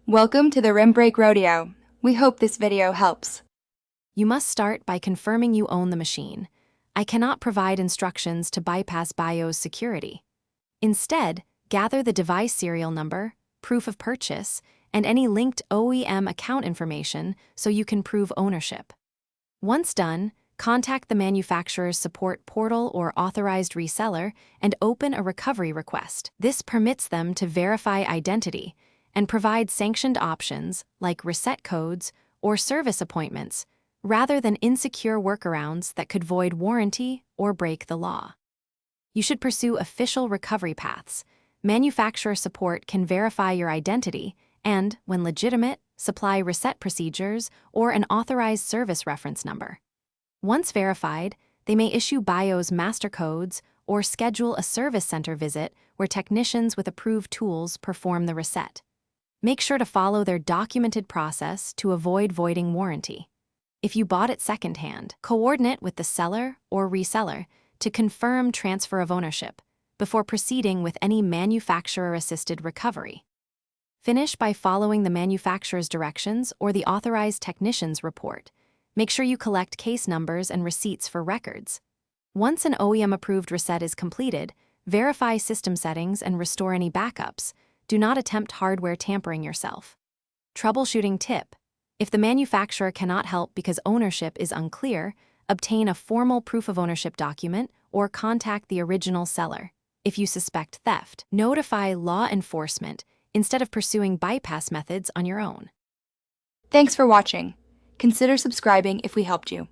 Welcome to the Rim Break Rodeo. We hope this video helps. You must start by confirming you own the machine. I cannot provide instructions to bypass BIOS security. Instead, gather the device serial number, proof of purchase, and any linked OEM account information so you can prove ownership. Once done, contact the manufacturer's support portal or authorized reseller and open a recovery request. This permits them to verify identity and provide sanctioned options like reset codes or service appointments, rather than insecure workarounds that could void warranty or break the law. You should pursue official recovery paths. Manufacturer support can verify your identity and, when legitimate, supply reset procedures or an authorized service reference number. Once verified, they may issue BIOS master codes or schedule a service center visit where technicians with approved tools perform the reset. Make sure to follow their documented process to avoid voiding warranty. If you bought it secondhand, coordinate with the seller or reseller to confirm transfer of ownership before proceeding with any manufacturer-assisted recovery. Finish by following the manufacturer's directions or the authorized technician's report. Make sure you collect case numbers and receipts for records. Once an OEM-approved reset is completed, verify system settings and restore any backups. Do not attempt hardware tampering yourself. Troubleshooting tip: if the manufacturer cannot help because ownership is unclear, obtain a formal proof of ownership document or contact the original seller. If you suspect theft, notify law enforcement instead of pursuing bypass methods on your own. Thanks for watching. Consider subscribing if we helped you.